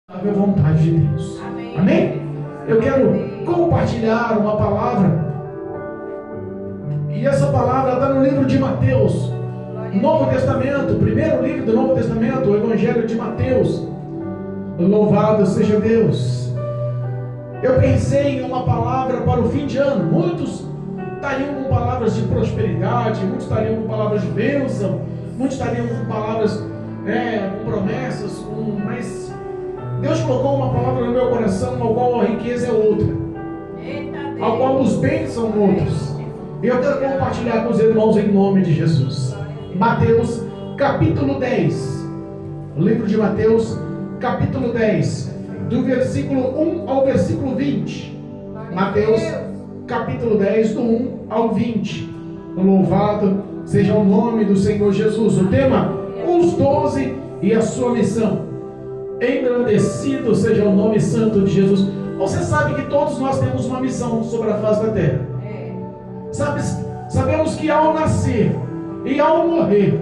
A vontade de Deus. Amém? Amém? Eu quero compartilhar uma palavra. E essa palavra está no livro de Mateus, Novo Testamento, primeiro livro do Novo Testamento, o Evangelho de Mateus. Louvado seja Deus. Eu pensei em uma palavra para o fim de ano. Muitos estariam com palavras de prosperidade, muitos estariam com palavras de bênção, muitos estariam com palavras, com promessas, mas Deus colocou uma palavra no meu coração, ao qual a riqueza é outra, ao qual os bens são outros. E eu quero compartilhar com os irmãos em nome de Jesus. Mateus capítulo 10. O livro de Mateus capítulo 10, do versículo 1 ao versículo 20. Mateus capítulo 10, do 1 ao 20. Louvado seja o nome do Senhor Jesus. O tema: os 12 e a sua missão. Engrandecido seja o nome santo de Jesus. Você sabe que todos nós temos uma missão sobre a face da terra. Sabemos que ao nascer e ao morrer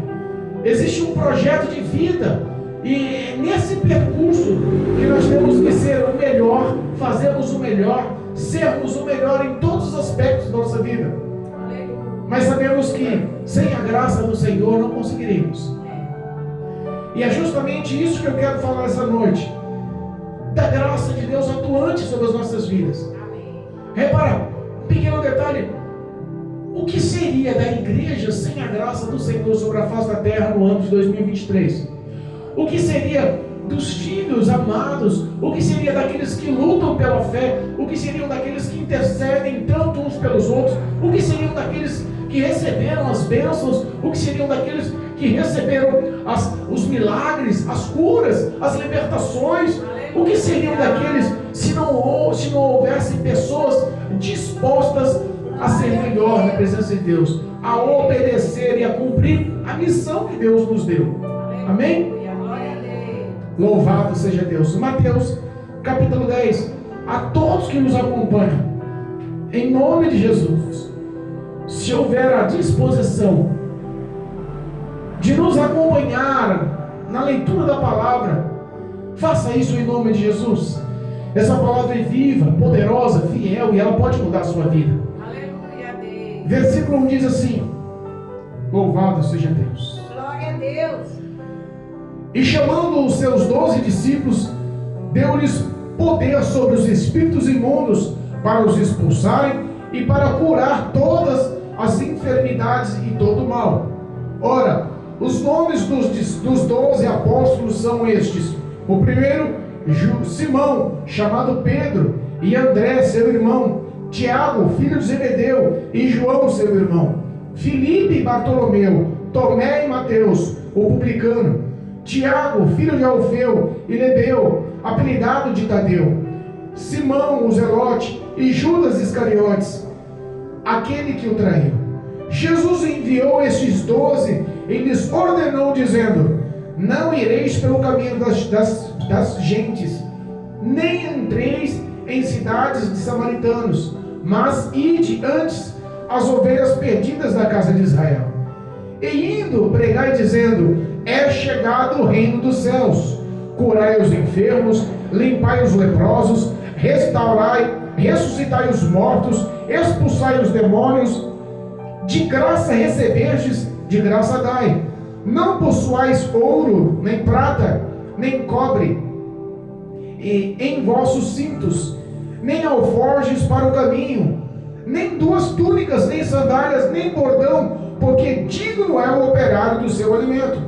existe um projeto de vida, e nesse percurso que nós temos que ser o melhor, fazermos o melhor, sermos o melhor em todos os aspectos da nossa vida. Mas sabemos que sem a graça do Senhor não conseguiremos. E é justamente isso que eu quero falar essa noite, da graça de Deus atuante sobre as nossas vidas. Repara, um pequeno detalhe: o que seria da igreja sem a graça do Senhor sobre a face da terra no ano de 2023? O que seria dos filhos amados? O que seria daqueles que lutam pela fé? O que seriam daqueles que intercedem tanto uns pelos outros? O que seriam daqueles que receberam as bênçãos? O que seriam daqueles que receberam os milagres, as curas, as libertações? O que seriam daqueles se não houvesse pessoas dispostas a ser melhor na presença de Deus, a obedecer e a cumprir a missão que Deus nos deu? Amém? Louvado seja Deus. Mateus capítulo 10. A todos que nos acompanham, em nome de Jesus, se houver a disposição de nos acompanhar na leitura da palavra, faça isso em nome de Jesus. Essa palavra é viva, poderosa, fiel, e ela pode mudar a sua vida. Aleluia, Deus. Versículo 1 diz assim: louvado seja Deus. Glória a Deus. E chamando os seus 12 discípulos, deu-lhes poder sobre os espíritos imundos para os expulsarem e para curar todas as enfermidades e todo o mal. Ora, os nomes dos 12 apóstolos são estes: o primeiro, Simão, chamado Pedro, e André, seu irmão, Tiago, filho de Zebedeu, e João, seu irmão, Filipe e Bartolomeu, Tomé e Mateus, o publicano, Tiago, filho de Alfeu, e Lebeu, apelidado de Tadeu, Simão, o Zelote, e Judas Iscariotes, aquele que o traiu. Jesus enviou estes 12 e lhes ordenou, dizendo: não ireis pelo caminho das gentes, nem entreis em cidades de samaritanos, mas ide antes as ovelhas perdidas da casa de Israel. E indo, pregai dizendo: é chegado o reino dos céus. Curai os enfermos, limpai os leprosos, ressuscitai os mortos, expulsai os demônios. De graça recebestes, de graça dai. Não possuais ouro, nem prata, nem cobre em vossos cintos, nem alforjes para o caminho, nem duas túnicas, nem sandálias, nem bordão, porque digno é o operário do seu alimento.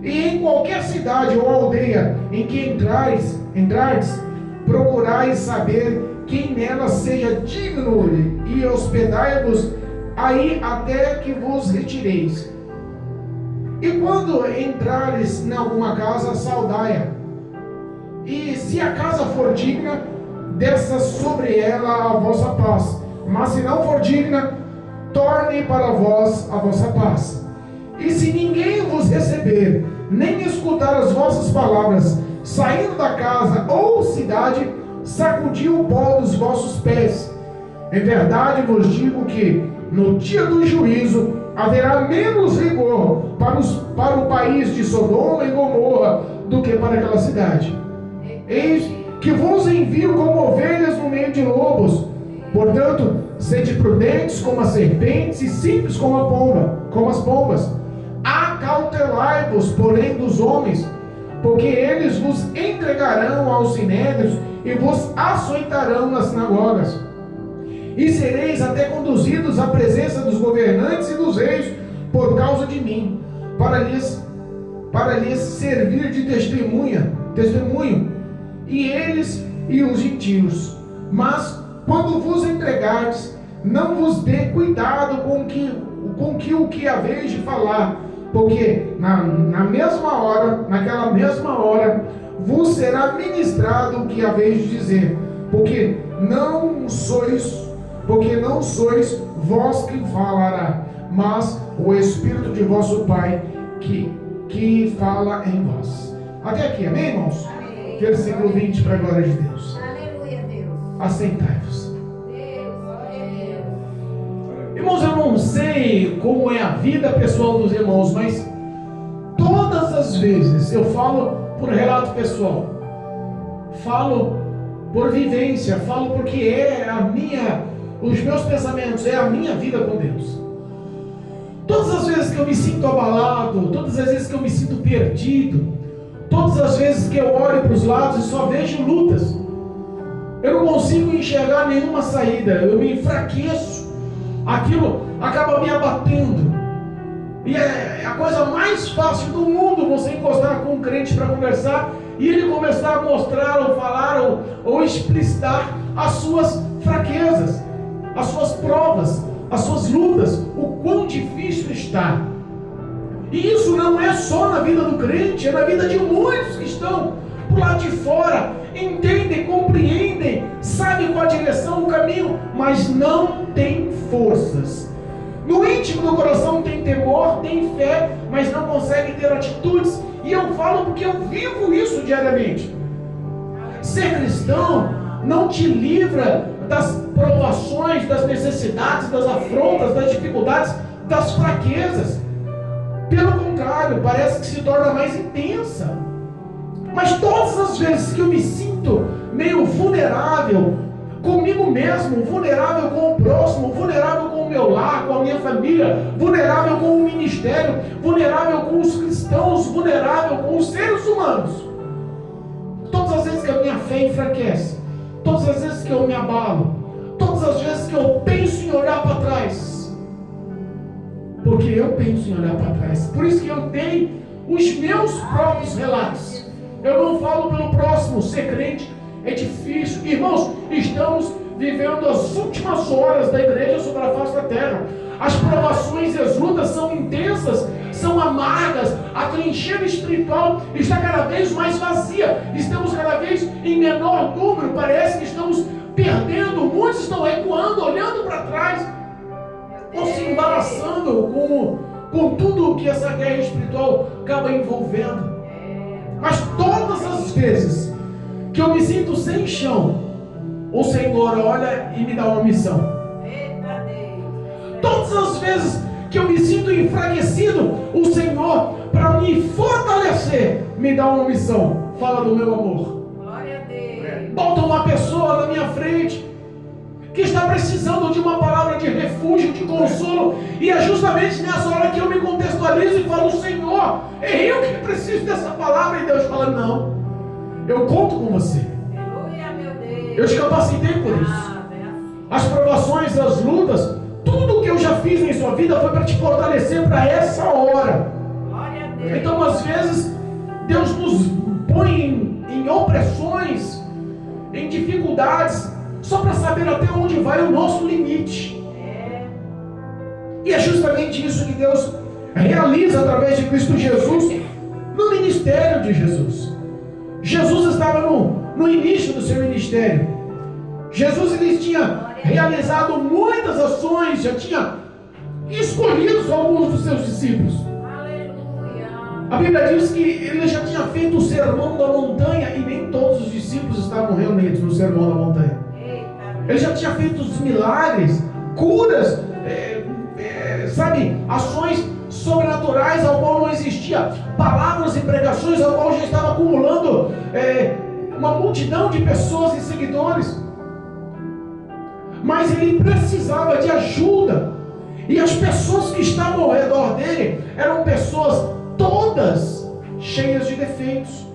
E em qualquer cidade ou aldeia em que entrardes, procurais saber quem nela seja digno, e hospedai-vos aí até que vos retireis. E quando entrares em alguma casa, saudai-a. E se a casa for digna, desça sobre ela a vossa paz. Mas se não for digna, torne para vós a vossa paz. E se ninguém vos receber, nem escutar as vossas palavras, saindo da casa ou cidade, sacudiu o pó dos vossos pés. Em verdade vos digo que no dia do juízo haverá menos rigor para o país de Sodoma e Gomorra do que para aquela cidade. Eis que vos envio como ovelhas no meio de lobos. Portanto, sede prudentes como as serpentes e simples como as pombas. Acautelai-vos, porém, dos homens, porque eles vos entregarão aos sinédrios e vos açoitarão nas sinagogas. E sereis até conduzidos à presença dos governantes e dos reis por causa de mim, para lhes servir de testemunho, e eles e os gentios. Mas quando vos entregardes, não vos dê cuidado com o que haveis de falar, porque naquela mesma hora, vos será ministrado o que haveis de dizer, porque não sois vós quem falará, mas o Espírito de vosso Pai que fala em vós. Até aqui, amém, irmãos? Amém. Versículo 20, para a glória de Deus. Aleluia, Deus. Assentai-vos. Deus, glória a Deus. Irmãos, eu não sei como é a vida pessoal dos irmãos, mas todas as vezes eu falo por relato pessoal, falo por vivência, falo porque os meus pensamentos, é a minha vida com Deus. Todas as vezes que eu me sinto abalado, todas as vezes que eu me sinto perdido, todas as vezes que eu olho para os lados e só vejo lutas, eu não consigo enxergar nenhuma saída, eu me enfraqueço, aquilo acaba me abatendo. E é a coisa mais fácil do mundo você encostar com um crente para conversar e ele começar a mostrar ou falar ou explicitar as suas fraquezas, as suas provas, as suas lutas, o quão difícil está. E isso não é só na vida do crente, é na vida de muitos que estão por lá de fora, entendem, compreendem, sabem qual a direção, o caminho, mas não têm forças. No íntimo do coração tem temor, tem fé, mas não conseguem ter atitudes. E eu falo porque eu vivo isso diariamente. Ser cristão não te livra das provações, das necessidades, das afrontas, das dificuldades, das fraquezas. Pelo contrário, parece que se torna mais intensa. Mas todas as vezes que eu me sinto meio vulnerável comigo mesmo, vulnerável com o próximo, vulnerável com o meu lar, com a minha família, vulnerável com o ministério, vulnerável com os cristãos, vulnerável com os seres humanos, todas as vezes que a minha fé enfraquece, todas as vezes que eu me abalo, todas as vezes que eu penso em olhar para trás, porque eu penso em olhar para trás, por isso que eu tenho os meus próprios relatos. Eu não falo pelo próximo. Ser crente é difícil. Irmãos, estamos vivendo as últimas horas da igreja sobre a face da terra. As provações e as lutas são intensas, são amargas. A trincheira espiritual está cada vez mais vazia. Estamos cada vez em menor número. Parece que estamos perdendo. Muitos estão recuando, olhando para trás, ou se embaraçando com tudo que essa guerra espiritual acaba envolvendo. Mas todas as vezes que eu me sinto sem chão, o Senhor olha e me dá uma missão. Todas as vezes que eu me sinto enfraquecido, o Senhor, para me fortalecer, me dá uma missão. Fala do meu amor. Glória a Deus. Bota uma pessoa na minha frente que está precisando de uma palavra de refúgio, de consolo, e é justamente nessa hora que eu me contextualizo e falo: Senhor, é eu que preciso dessa palavra. E Deus fala: não, eu conto com você. Aleluia, meu Deus. Eu te capacitei por isso. As provações, as lutas, tudo que eu já fiz em sua vida foi para te fortalecer para essa hora. Glória a Deus. Então, às vezes, Deus nos põe em opressões, em dificuldades, só para saber até onde vai o nosso limite. E é justamente isso que Deus realiza através de Cristo Jesus no ministério de Jesus. Jesus estava no início do seu ministério. Jesus, ele tinha realizado muitas ações, já tinha escolhido alguns dos seus discípulos. Aleluia. A Bíblia diz que ele já tinha feito o sermão da montanha, e nem todos os discípulos estavam reunidos no sermão da montanha. Ele já tinha feito os milagres, curas, ações sobrenaturais ao qual não existia, palavras e pregações ao qual já estava acumulando uma multidão de pessoas e seguidores. Mas ele precisava de ajuda. E as pessoas que estavam ao redor dele eram pessoas todas cheias de defeitos.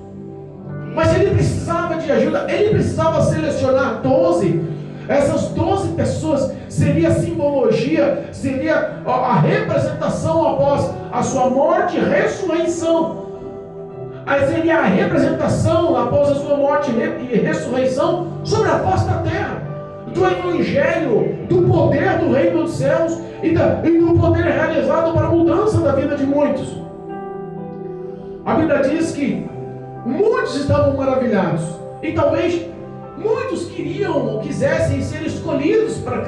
Mas ele precisava de ajuda. Ele precisava selecionar 12. Essas 12 pessoas seria a simbologia, seria a representação após a sua morte e ressurreição. Aí seria a representação após a sua morte e ressurreição sobre a face da terra, do evangelho, do poder do reino dos céus e do poder realizado para a mudança da vida de muitos. A Bíblia diz que muitos estavam maravilhados e talvez muitos queriam ou quisessem ser escolhidos por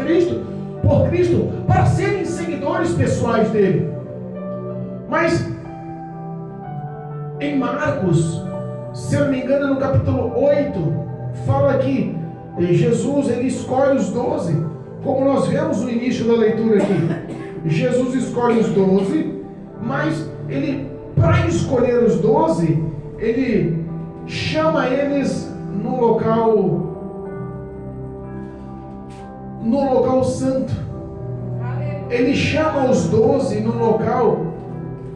Cristo, para serem seguidores pessoais dele. Mas em Marcos, se eu não me engano, no capítulo 8, fala que Jesus ele escolhe os 12, como nós vemos no início da leitura aqui. Jesus escolhe os 12, mas ele, para escolher os 12, ele chama eles no local santo. Ele chama os 12 no local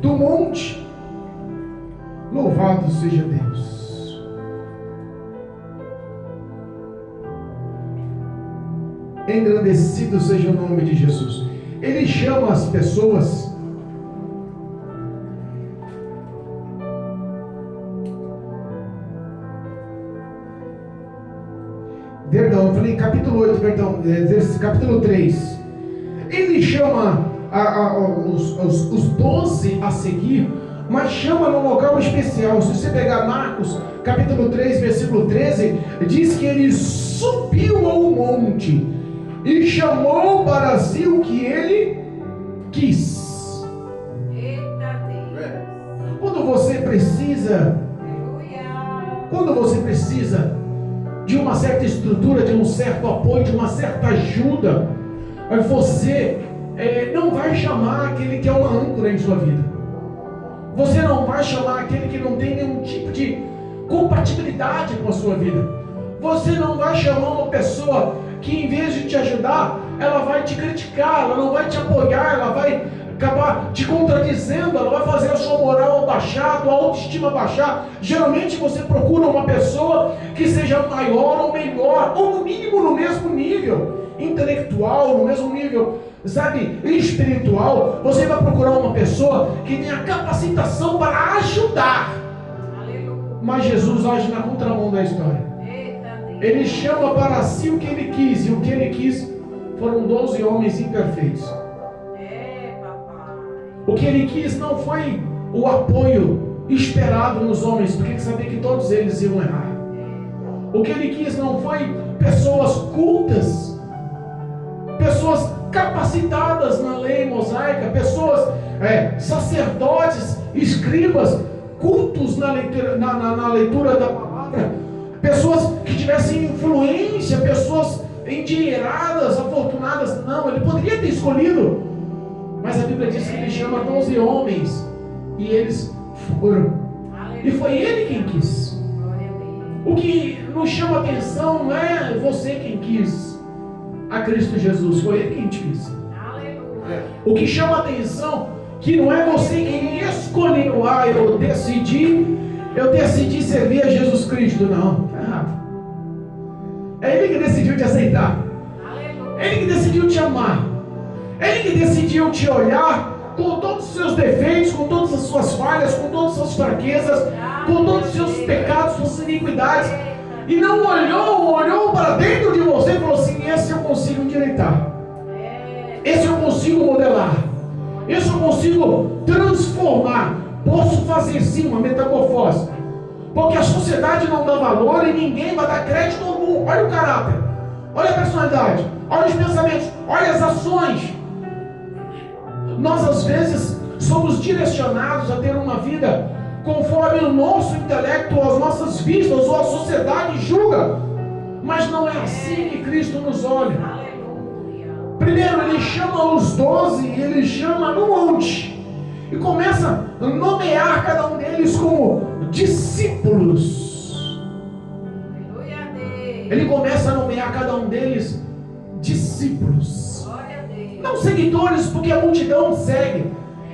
do monte. Louvado seja Deus. Engrandecido seja o nome de Jesus. Ele chama as pessoas perdão, eu falei capítulo 8, perdão, capítulo 3. Ele chama os 12 a seguir, mas chama num local especial. Se você pegar Marcos, capítulo 3, versículo 13, diz que ele subiu ao monte e chamou para si o que ele quis. Eita Deus. Quando você precisa de uma certa estrutura, de um certo apoio, de uma certa ajuda, você não vai chamar aquele que é uma âncora em sua vida. Você não vai chamar aquele que não tem nenhum tipo de compatibilidade com a sua vida. Você não vai chamar uma pessoa que, em vez de te ajudar, ela vai te criticar, ela não vai te apoiar, ela vai acabar te contradizendo, ela vai fazer a sua moral baixar, a tua autoestima baixar. Geralmente você procura uma pessoa que seja maior ou melhor, ou no mínimo no mesmo nível intelectual, no mesmo nível, sabe, espiritual. Você vai procurar uma pessoa que tenha capacitação para ajudar. Aleluia. Mas Jesus age na contramão da história. Eita Deus. Ele chama para si o que ele quis, e o que ele quis foram 12 homens imperfeitos. Papai. O que ele quis não foi o apoio esperado nos homens, porque ele sabia que todos eles iam errar. O que ele quis não foi pessoas cultas, pessoas capacitadas na lei mosaica, pessoas sacerdotes, escribas, cultos na leitura da palavra, pessoas que tivessem influência, pessoas endinheiradas, afortunadas. Não, ele poderia ter escolhido, mas a Bíblia diz que ele chama 12 homens e eles foram. E foi ele quem quis. O que nos chama a atenção não é você quem quis a Cristo Jesus, foi ele quem te quis. O que chama a atenção que não é você quem escolheu. Eu decidi servir a Jesus Cristo. Não, está errado. É ele que decidiu te aceitar. É ele que decidiu te amar. É ele que decidiu te olhar com todos os seus defeitos, com todas as suas falhas, com todas as suas fraquezas, com todos os seus pecados, suas iniquidades, e não olhou para dentro de você e falou assim: esse eu consigo endireitar, esse eu consigo modelar, esse eu consigo transformar, posso fazer sim uma metamorfose, porque a sociedade não dá valor e ninguém vai dar crédito algum. Olha o caráter, olha a personalidade, olha os pensamentos, olha as ações. Nós às vezes somos direcionados a ter uma vida conforme o nosso intelecto, ou as nossas vistas, ou a sociedade julga, mas não é assim que Cristo nos olha. Primeiro ele chama os 12 e ele chama no monte e começa a nomear cada um deles como discípulos. Ele começa a nomear cada um deles discípulos. Glória a Deus. Não seguidores, porque a multidão segue.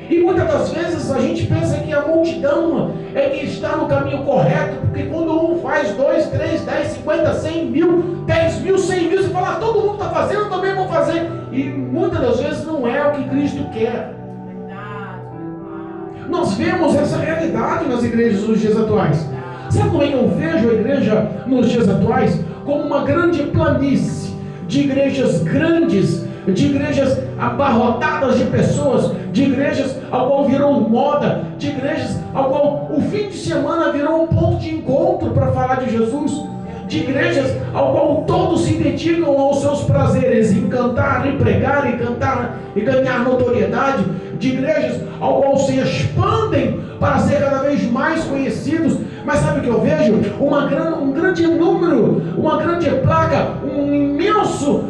E muitas das vezes a gente pensa que a multidão é que está no caminho correto, porque quando um faz 2, 3, 10, 50, 100 mil, 10 mil, 100 mil, você fala, todo mundo está fazendo, eu também vou fazer. E muitas das vezes não é o que Cristo quer. Verdade, meu Pai. Nós vemos essa realidade nas igrejas nos dias atuais. Sabe como é que eu vejo a igreja nos dias atuais? Como uma grande planície de igrejas grandes, de igrejas abarrotadas de pessoas, de igrejas ao qual virou moda, de igrejas ao qual o fim de semana virou um ponto de encontro para falar de Jesus, de igrejas ao qual todos se dedicam aos seus prazeres, em cantar, em pregar, em cantar e ganhar notoriedade, de igrejas ao qual se expandem para ser cada vez mais conhecidos. Mas sabe o que eu vejo? Um grande número, uma grande placa, um imenso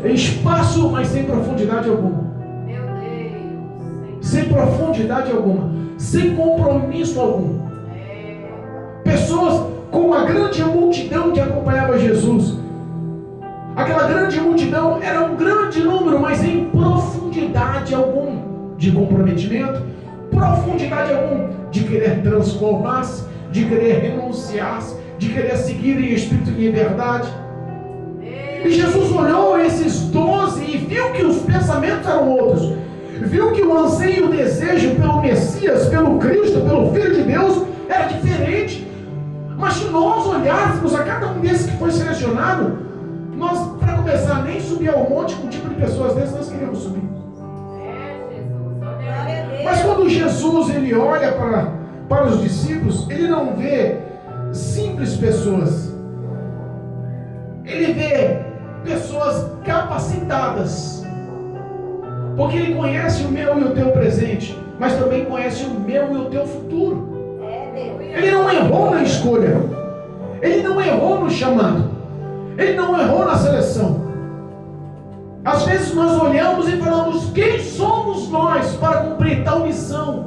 espaço, mas sem profundidade alguma. Meu Deus. Sem profundidade alguma, sem compromisso algum. Pessoas com uma grande multidão que acompanhava Jesus. Aquela grande multidão era um grande número, mas em profundidade alguma de comprometimento, profundidade alguma de querer transformar-se, de querer renunciar-se, de querer seguir em espírito de liberdade. E Jesus olhou esses 12 e viu que os pensamentos eram outros. Viu que o anseio e o desejo pelo Messias, pelo Cristo, pelo Filho de Deus era diferente. Mas se nós olhássemos a cada um desses que foi selecionado, nós, para começar, nem subir ao monte com um tipo de pessoas desses nós queríamos subir. Jesus. Glória a Deus. Mas quando Jesus ele olha para os discípulos, ele não vê simples pessoas. Ele vê pessoas capacitadas. Porque ele conhece o meu e o teu presente, mas também conhece o meu e o teu futuro. Ele não errou na escolha. Ele não errou no chamado. Ele não errou na seleção. Às vezes nós olhamos e falamos, quem somos nós para cumprir tal missão?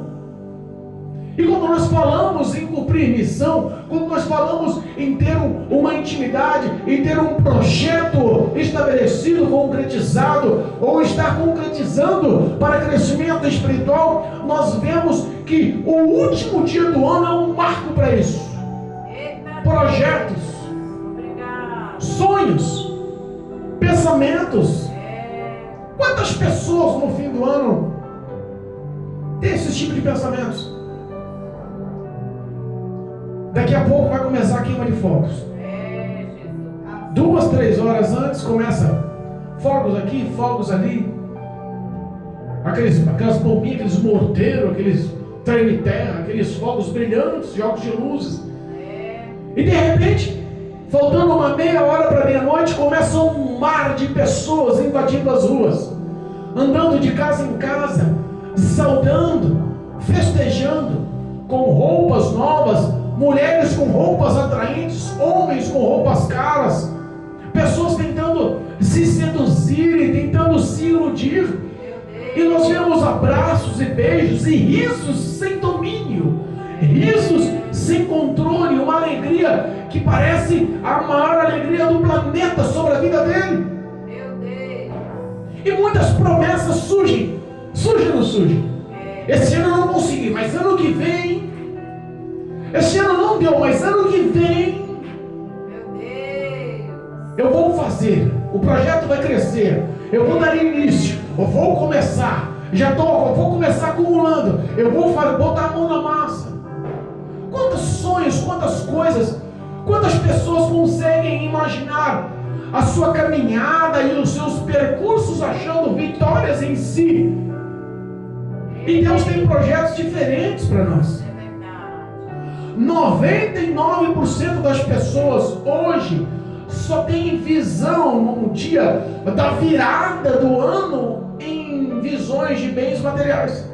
E quando nós falamos em cumprir missão, quando nós falamos em ter uma intimidade, em ter um projeto estabelecido, concretizado, ou estar concretizando para crescimento espiritual, nós vemos que o último dia do ano é um marco para isso. Projetos, sonhos, pensamentos. Quantas pessoas no fim do ano têm esse tipo de pensamentos? Daqui a pouco vai começar a queima de fogos. 2, 3 horas antes começa fogos aqui, fogos ali. Aquelas bombinhas, aqueles morteiros, aqueles treme-terra, aqueles fogos brilhantes, jogos de luzes. E de repente, faltando uma meia hora para meia-noite, começa um mar de pessoas invadindo as ruas, andando de casa em casa, saudando, festejando, com roupas novas, mulheres com roupas atraentes, homens com roupas caras, pessoas tentando se seduzir, tentando se iludir. E nós vemos abraços e beijos e risos sem domínio, risos sem controle, uma alegria que parece a maior alegria do planeta sobre a vida dele. Meu Deus. E muitas promessas surgem. Surgem ou não surgem? Esse ano eu não consegui, mas ano que vem. Esse ano não deu, mas ano que vem. Meu Deus. Eu vou fazer. O projeto vai crescer. Eu vou dar início. Eu vou começar. Eu vou começar acumulando. Eu vou botar a mão na massa. Quantos sonhos, quantas coisas, quantas pessoas conseguem imaginar a sua caminhada e os seus percursos achando vitórias em si? E Deus tem projetos diferentes para nós. 99% das pessoas hoje só tem visão no dia da virada do ano em visões de bens materiais,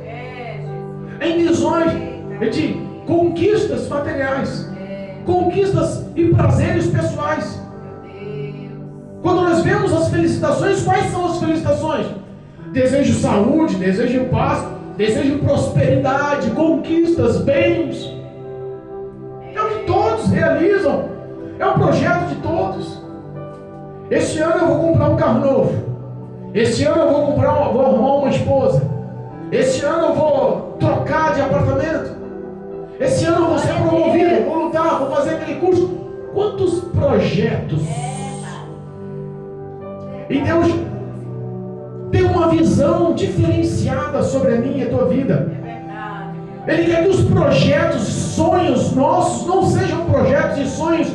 em visões de conquistas materiais, conquistas e prazeres pessoais. Quando nós vemos as felicitações, quais são as felicitações? Desejo saúde, desejo paz, desejo prosperidade, conquistas, bens. É o que todos realizam. É um projeto de todos. Este ano eu vou comprar um carro novo. Este ano eu vou arrumar uma esposa. Este ano eu vou trocar de apartamento. Este ano eu vou ser promovido, vou lutar, vou fazer aquele curso. Quantos projetos? E Deus tem uma visão diferenciada sobre a minha e a tua vida. Ele quer que os projetos e sonhos nossos não sejam projetos e sonhos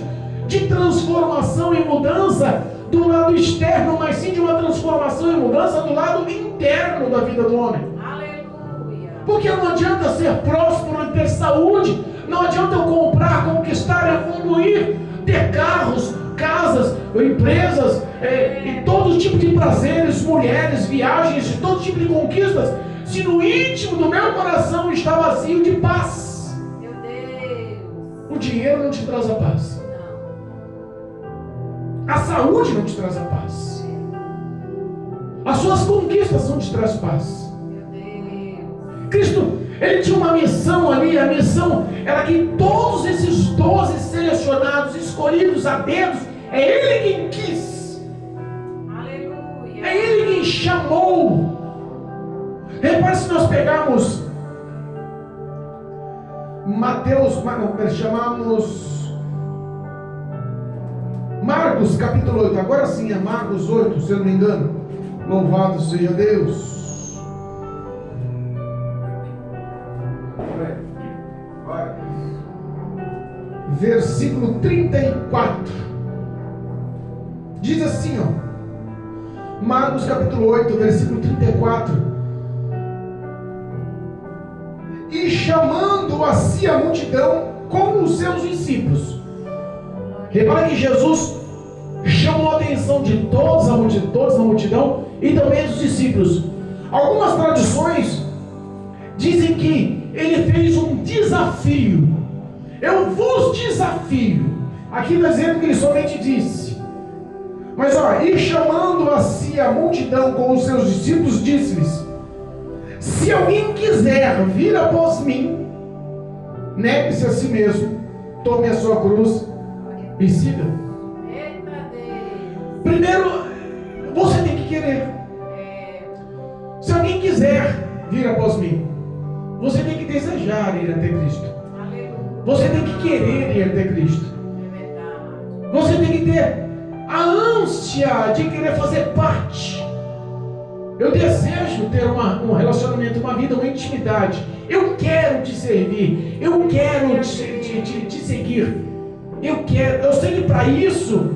de transformação e mudança do lado externo, mas sim de uma transformação e mudança do lado interno da vida do homem. Aleluia. Porque não adianta ser próspero e ter saúde, não adianta eu comprar, conquistar, evoluir, ter carros, casas, empresas, e todo tipo de prazeres, mulheres, viagens, todo tipo de conquistas, se no íntimo do meu coração está vazio de paz. Meu Deus. O dinheiro não te traz a paz. A saúde não te traz a paz. As suas conquistas não te traz paz. Meu Deus. Cristo, ele tinha uma missão ali. A missão era que todos esses 12 selecionados, escolhidos a dedos, é ele quem quis. Aleluia. É ele quem chamou. Repare, se nós pegarmos chamamos Marcos capítulo 8, agora sim é Marcos 8, se eu não me engano. Louvado seja Deus. Versículo 34 diz assim, ó, Marcos capítulo 8, versículo 34. E chamando a si a multidão com os seus discípulos. Repara que Jesus chamou a atenção de todos na multidão e também dos discípulos. Algumas tradições dizem que ele fez um desafio. Eu vos desafio. Aqui está dizendo que ele somente disse. Mas e chamando a si a multidão com os seus discípulos, disse-lhes: se alguém quiser vir após mim, negue-se a si mesmo, tome a sua cruz e siga. Primeiro, você tem que querer. Se alguém quiser vir após mim, você tem que desejar ir até Cristo. Você tem que querer ir até Cristo. Você tem que ter a ânsia de querer fazer parte. Eu desejo ter um relacionamento, uma vida, uma intimidade. Eu quero te servir. Eu quero te seguir. Eu sei que para isso,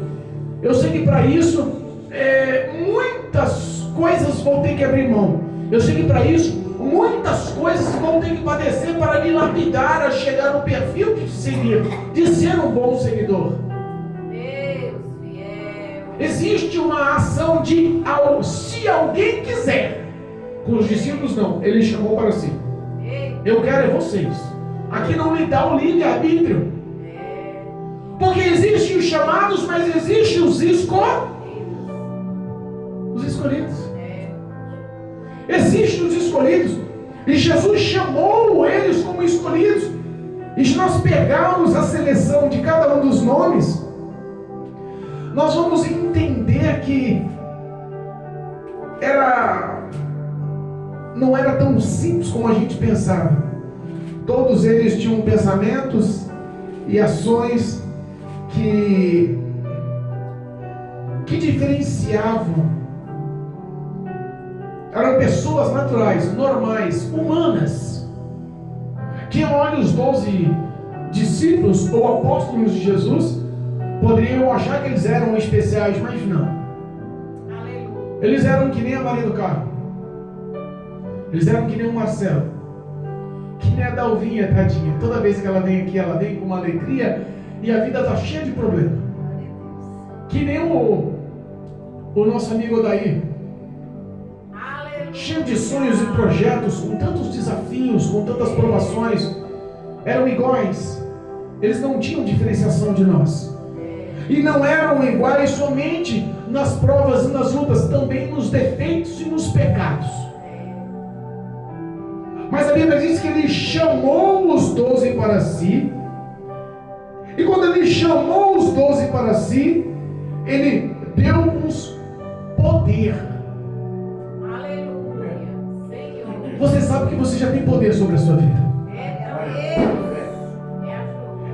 muitas coisas vão ter que abrir mão. Eu sei que para isso, muitas coisas vão ter que padecer para me lapidar a chegar no perfil de seguir, de ser um bom seguidor. Existe uma ação de se alguém quiser. Com os discípulos não, ele chamou para si. Eu quero vocês. Aqui não lhe dá o livre-arbítrio. Porque existem os chamados, mas existem os escolhidos. Existem os escolhidos. E Jesus chamou eles como escolhidos. E se nós pegarmos a seleção de cada um dos nomes, nós vamos entender que não era tão simples como a gente pensava. Todos eles tinham pensamentos e ações que diferenciavam. Eram pessoas naturais, normais, humanas, que olham os 12 discípulos ou apóstolos de Jesus, poderiam achar que eles eram especiais, mas não. Eles eram que nem a Maria do Carmo. Eles eram que nem o Marcelo. Que nem a Dalvinha, tadinha. Toda vez que ela vem aqui, ela vem com uma alegria e a vida está cheia de problema. Que nem o nosso amigo Odair. Cheio de sonhos e projetos, com tantos desafios, com tantas provações. Eram iguais. Eles não tinham diferenciação de nós. E não eram iguais somente nas provas e nas lutas, também nos defeitos e nos pecados. Mas a Bíblia diz que ele chamou os 12 para si. E quando ele chamou os 12 para si, Ele deu-nos poder. Aleluia. Senhor. Você sabe que você já tem poder sobre a sua vida.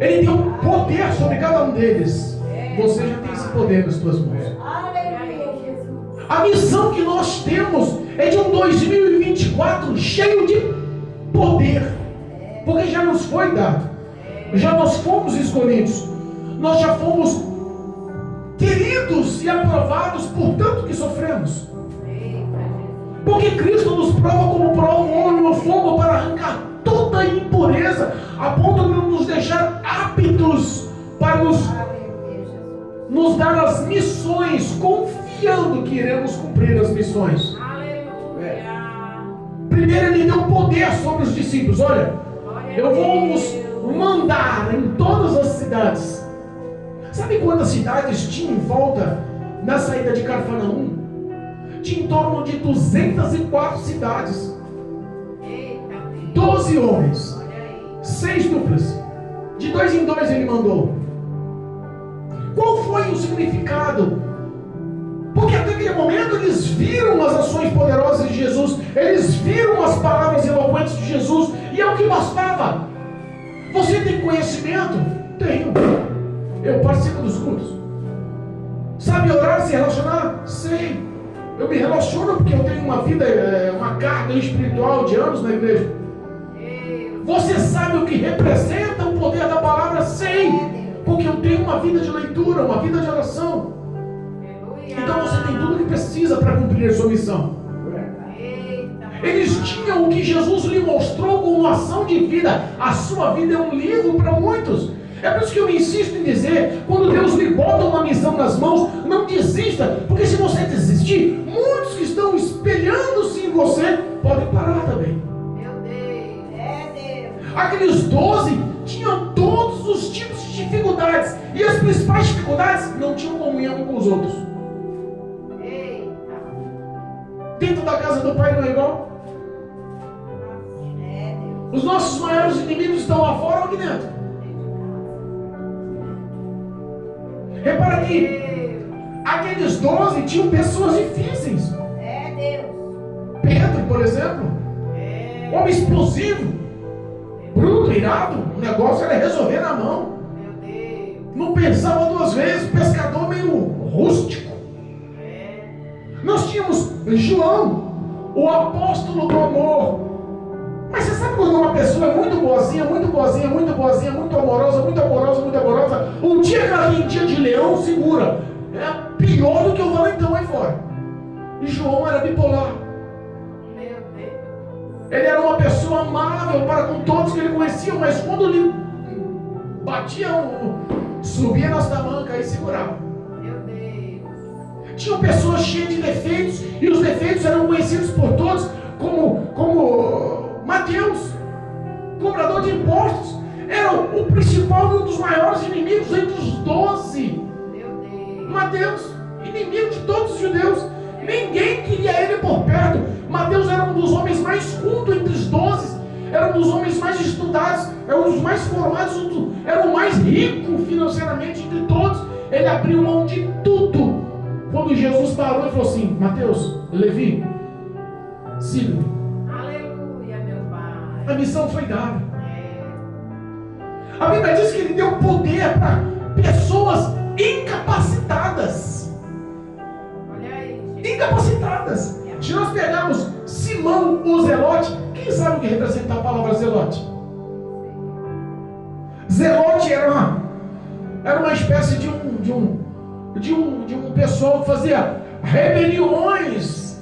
Ele deu poder sobre cada um deles. Você já tem esse poder nas suas mãos. A missão que nós temos é de um 2024 cheio de poder. Porque já nos foi dado. Já nós fomos escolhidos. Nós já fomos queridos e aprovados por tanto que sofremos. Porque Cristo nos prova como prova o óleo e o fogo para arrancar toda a impureza, a ponto de nos deixar aptos para nos dar as missões, confiando que iremos cumprir as missões. Aleluia. Primeiro Ele deu poder sobre os discípulos. Olha, eu vou os mandar em todas as cidades. Sabe quantas cidades tinha em volta na saída de Cafarnaum? Tinha em torno de 204 cidades. 12 homens, 6 duplas. De 2 em 2 Ele mandou. Qual foi o significado? Porque até aquele momento eles viram as ações poderosas de Jesus, eles viram as palavras eloquentes de Jesus, e é o que bastava. Você tem conhecimento? Tenho. Eu participo dos cultos. Sabe orar, se relacionar? Sei. Eu me relaciono porque eu tenho uma vida, uma carga espiritual de anos na igreja. Você sabe o que representa o poder da palavra? Sei. Porque eu tenho uma vida de leitura, uma vida de oração. Então você tem tudo o que precisa para cumprir a sua missão. Eles tinham o que Jesus lhe mostrou como ação de vida. A sua vida é um livro para muitos. É por isso que eu insisto em dizer, quando Deus lhe bota uma missão nas mãos, não desista, porque se você desistir, muitos que estão espelhando-se em você podem parar também. Meu Deus. Aqueles 12 tinham todos os tipos de dificuldades, e as principais dificuldades não tinham comunhão com os outros. Dentro da casa do Pai não é igual? Os nossos maiores inimigos estão lá fora ou aqui dentro? Repara que aqueles 12 tinham pessoas difíceis. Pedro, por exemplo, homem explosivo, bruto, irado, o negócio era resolver na mão. Não pensava 2 vezes, pescador meio rústico. Nós tínhamos João, o apóstolo do amor. Mas você sabe quando uma pessoa é muito boazinha, muito boazinha, muito boazinha, muito amorosa, muito amorosa, muito amorosa, um dia que ela tem dia de leão, segura. É pior do que o valentão aí fora. E João era bipolar. Ele era uma pessoa amável para com todos que ele conhecia, mas quando ele batia, subia nas tamancas e segurava. Tinham pessoas cheias de defeitos, e os defeitos eram conhecidos por todos como Mateus, cobrador de impostos, era o principal e um dos maiores inimigos entre os 12. Mateus, inimigo de todos os judeus, ninguém queria ele por perto. Mateus era um dos homens mais cultos entre os 12, era um dos homens mais estudados, era um dos mais formados, era o mais rico financeiramente entre todos. Ele abriu mão de tudo. Quando Jesus parou e falou assim: Mateus, Levi, siga-me. Aleluia, meu Pai. A missão foi dada. A Bíblia diz que ele deu poder para pessoas incapacitadas. Olha aí. Incapacitadas. Se nós pegarmos Simão o Zelote, quem sabe o que representa a palavra Zelote? Zelote era uma espécie de um pessoal que fazia rebeliões,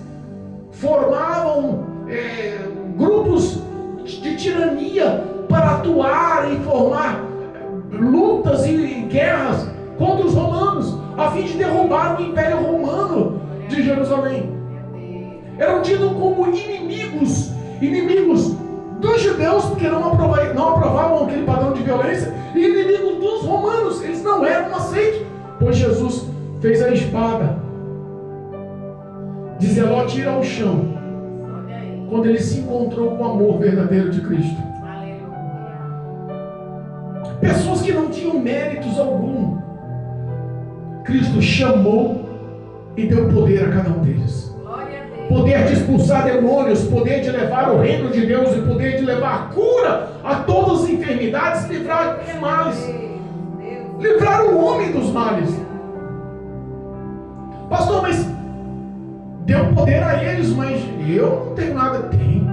formavam grupos de tirania para atuar e formar lutas e guerras contra os romanos, a fim de derrubar o Império Romano de Jerusalém. Eram tidos como inimigos dos judeus, porque não aprovavam aquele padrão de violência, e inimigos dos romanos. Eles não eram aceitos, pois Jesus fez a espada de Zelote ir ao chão quando ele se encontrou com o amor verdadeiro de Cristo. Pessoas que não tinham méritos algum, Cristo chamou e deu poder a cada um deles. Glória a Deus. Poder de expulsar demônios, poder de levar o reino de Deus e poder de levar cura a todas as enfermidades, livrar dos males, livrar o homem dos males. Pastor, mas deu poder a eles, mas eu não tenho nada. Tem.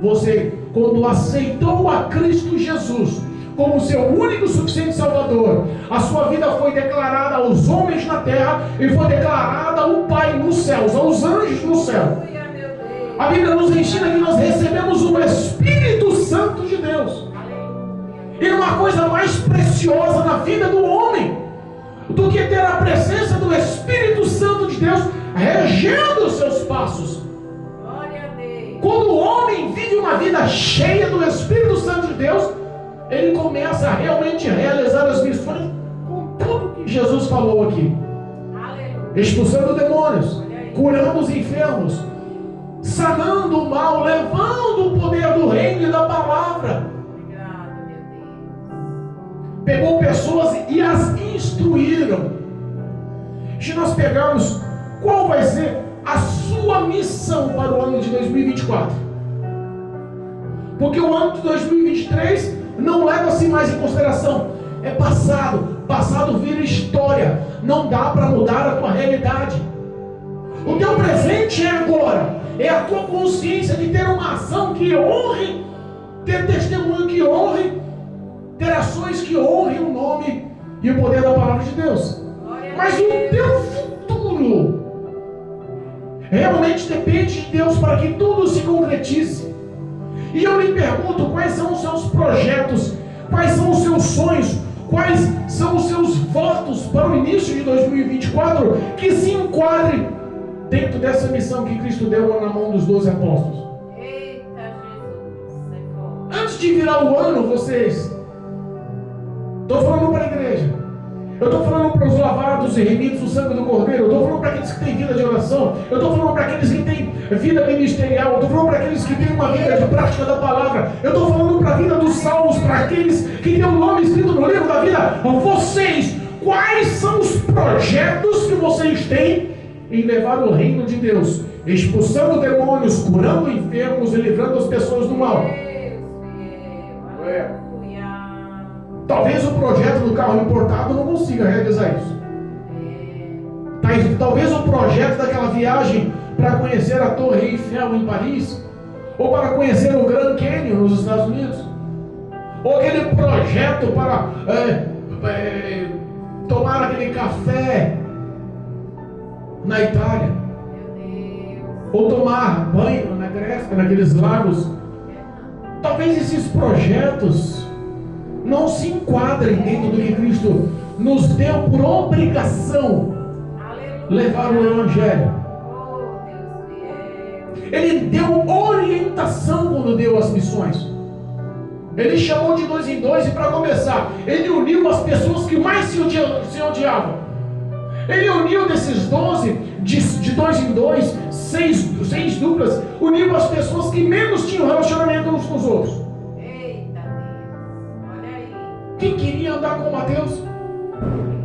Você, quando aceitou a Cristo Jesus como seu único e suficiente Salvador, a sua vida foi declarada aos homens na terra e foi declarada ao Pai nos céus, aos anjos no céu. A Bíblia nos ensina que nós recebemos o Espírito Santo de Deus. E não há coisa mais preciosa na vida do homem do que ter a presença do Espírito Santo de Deus regendo os seus passos. Quando o homem vive uma vida cheia do Espírito Santo de Deus, ele começa a realmente realizar as missões com tudo que Jesus falou aqui. Expulsando demônios, curando os enfermos, sanando o mal, levando o poder do reino e da palavra. Pegou pessoas e as instruíram. Se nós pegarmos qual vai ser a sua missão para o ano de 2024, porque o ano de 2023 não leva-se mais em consideração, é passado, passado vira história, não dá para mudar a tua realidade. O teu presente é agora, é a tua consciência de ter uma ação que honre, ter testemunho que honre, ter ações que honrem o nome e o poder da palavra de Deus. Mas o teu futuro realmente depende de Deus para que tudo se concretize. E eu lhe pergunto, quais são os seus projetos, quais são os seus sonhos, quais são os seus votos para o início de 2024 que se enquadre dentro dessa missão que Cristo deu na mão dos 12 apóstolos. Eita, Jesus. Antes de virar o ano, vocês, estou falando para a igreja, eu estou falando para os lavados e remidos do sangue do Cordeiro, eu estou falando para aqueles que têm vida de oração, eu estou falando para aqueles que têm vida ministerial, eu estou falando para aqueles que têm uma vida de prática da palavra, eu estou falando para a vida dos salvos, para aqueles que têm o nome escrito no livro da vida. Vocês, quais são os projetos que vocês têm em levar o reino de Deus, expulsando demônios, curando enfermos e livrando as pessoas do mal? Talvez o projeto do carro importado não consiga realizar isso. Talvez o projeto daquela viagem para conhecer a Torre Eiffel em Paris, ou para conhecer o Grand Canyon nos Estados Unidos, ou aquele projeto para tomar aquele café na Itália, ou tomar banho na Grécia, naqueles lagos. Talvez esses projetos não se enquadrem dentro do que Cristo nos deu por obrigação, levar o Evangelho. Ele deu orientação quando deu as missões. Ele chamou de 2 em 2 e, para começar, ele uniu as pessoas que mais se odiavam. Ele uniu desses 12, de 2 em 2, 6 duplas, uniu as pessoas que menos tinham relacionamento uns com os outros. Quem queria andar com Mateus?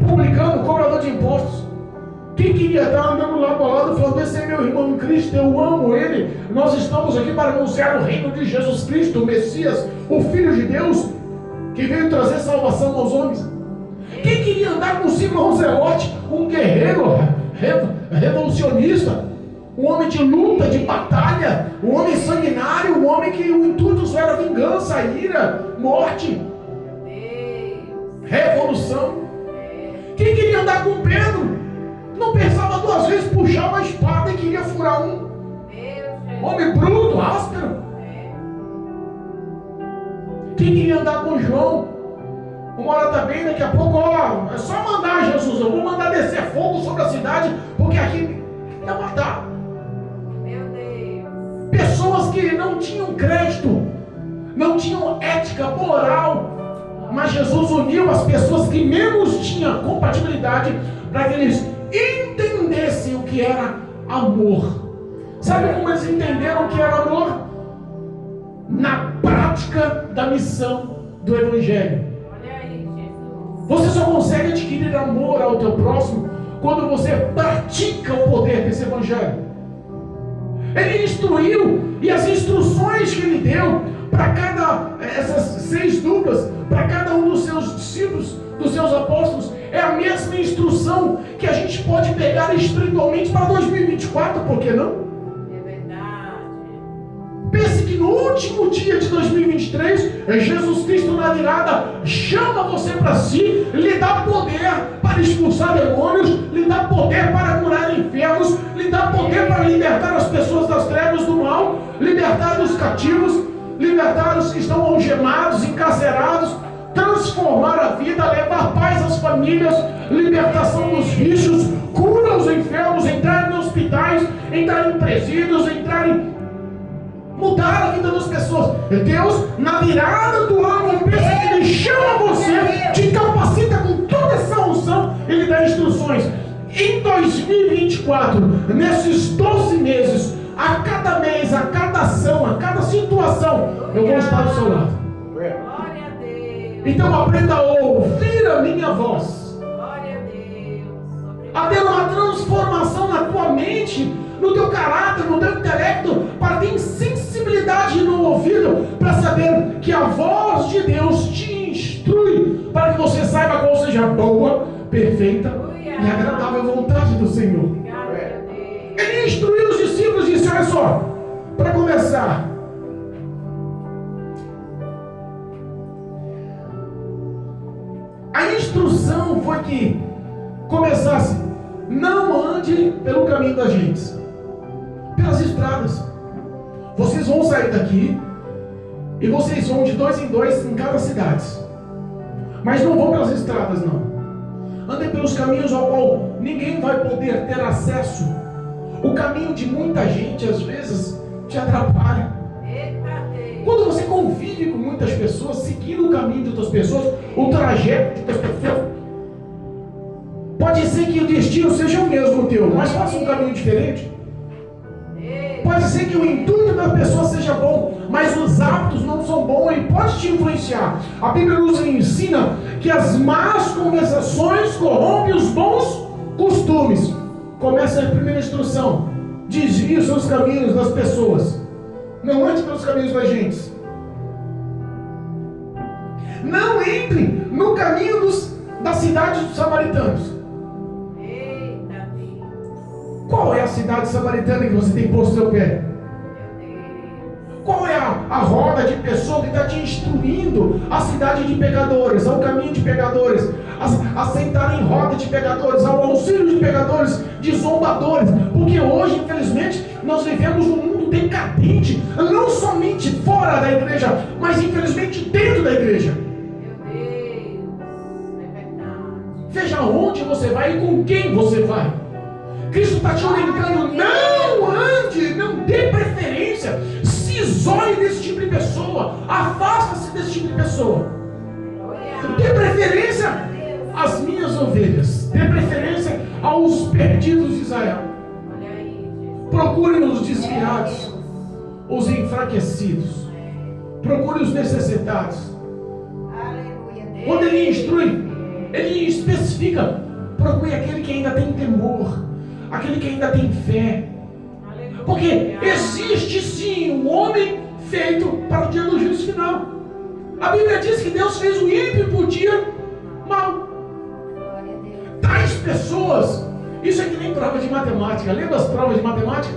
Publicano, cobrador de impostos. Quem queria estar andando lado a lado falando: esse é meu irmão em Cristo, eu amo ele, nós estamos aqui para anunciar o reino de Jesus Cristo, o Messias, o Filho de Deus, que veio trazer salvação aos homens. Quem queria andar com Simão Zelote, um guerreiro revolucionista, um homem de luta, de batalha, um homem sanguinário, um homem que o intuito só era vingança, ira, morte, revolução? Quem queria andar com Pedro? Não pensava 2 vezes, puxava a espada e queria furar um. Homem bruto, áspero. Quem queria andar com João? Uma hora tá bem, daqui a pouco, é só mandar, Jesus, eu vou mandar descer fogo sobre a cidade, porque aqui ia matar. Meu Deus. Pessoas que não tinham crédito, não tinham ética, moral, mas Jesus uniu as pessoas que menos tinham compatibilidade para que eles entendessem o que era amor. Sabe como eles entenderam o que era amor? Na prática da missão do Evangelho. Olha aí, Jesus. Você só consegue adquirir amor ao teu próximo quando você pratica o poder desse evangelho. Ele instruiu, e as instruções que ele deu para essas 6 duplas, para cada um dos seus discípulos, dos seus apóstolos, é a mesma instrução que a gente pode pegar espiritualmente para 2024, por que não? É verdade. Pense que no último dia de 2023, Jesus Cristo na virada chama você para si, lhe dá poder para expulsar demônios, lhe dá poder para curar enfermos, lhe dá poder para libertar as pessoas das trevas do mal, libertar os cativos, libertar os que estão algemados, encarcerados, transformar a vida, levar paz às famílias, libertação dos vícios, cura os enfermos, entrar em hospitais, entrar em presídios, mudar a vida das pessoas. Deus, na virada do ano, pensa que Ele chama você, te capacita com toda essa unção, Ele dá instruções. Em 2024, nesses 12 meses, a cada mês, a cada ação, a cada situação, eu vou estar do seu lado. Glória a Deus. Então aprenda a ouvir a minha voz, Glória a Deus. a ter uma transformação na tua mente, no teu caráter, no teu intelecto, para ter sensibilidade no ouvido, para saber que a voz de Deus te instrui, para que você saiba qual seja a boa, perfeita e agradável vontade do Senhor. Glória a Deus. Ele instruiu os discípulos e disse: olha só, para começar, a instrução foi que começasse: não ande pelo caminho das gentes, pelas estradas. Vocês vão sair daqui e vocês vão de 2 em 2 em cada cidade, mas não vão pelas estradas, não. Andem pelos caminhos ao qual ninguém vai poder ter acesso. O caminho de muita gente às vezes te atrapalha. Eita Deus. Quando você convive com muitas pessoas, seguindo o caminho de outras pessoas, o trajeto de outras pessoas, pode ser que o destino seja o mesmo teu, mas faça um caminho diferente. Pode ser que o intuito da pessoa seja bom, mas os hábitos não são bons e pode te influenciar. A Bíblia nos ensina que as más conversações corrompem os bons costumes. Começa a primeira instrução: desvie os seus caminhos das pessoas, não ande pelos caminhos da gente. Não entre no caminho da cidade dos samaritanos. Eita Deus. Qual é a cidade samaritana que você tem posto seu pé? Meu Deus. Qual é a roda de pessoa que está te instruindo à cidade de pecadores, ao caminho de pecadores, a sentar em roda de pecadores, ao auxílio de pecadores, de zombadores? Porque hoje, infelizmente, nós vivemos um mundo decadente, não somente fora da igreja, mas infelizmente dentro da igreja. Meu Deus. É verdade. Veja onde você vai e com quem você vai. Cristo está te orientando: não ande, não dê preferência, se isole desse tipo de pessoa, afasta-se desse tipo de pessoa. Dê preferência às minhas ovelhas, dê preferência aos perdidos de Israel. Olha aí, Jesus. Procure os desviados, os enfraquecidos, procure os necessitados. Aleluia. Quando ele instrui, ele especifica: procure aquele que ainda tem temor, aquele que ainda tem fé. Aleluia. Porque existe sim um homem feito para o dia do juízo final. A Bíblia diz que Deus fez o ímpio por dia mal. Glória a Deus. Tais pessoas, isso é que nem prova de matemática. Lembra as provas de matemática?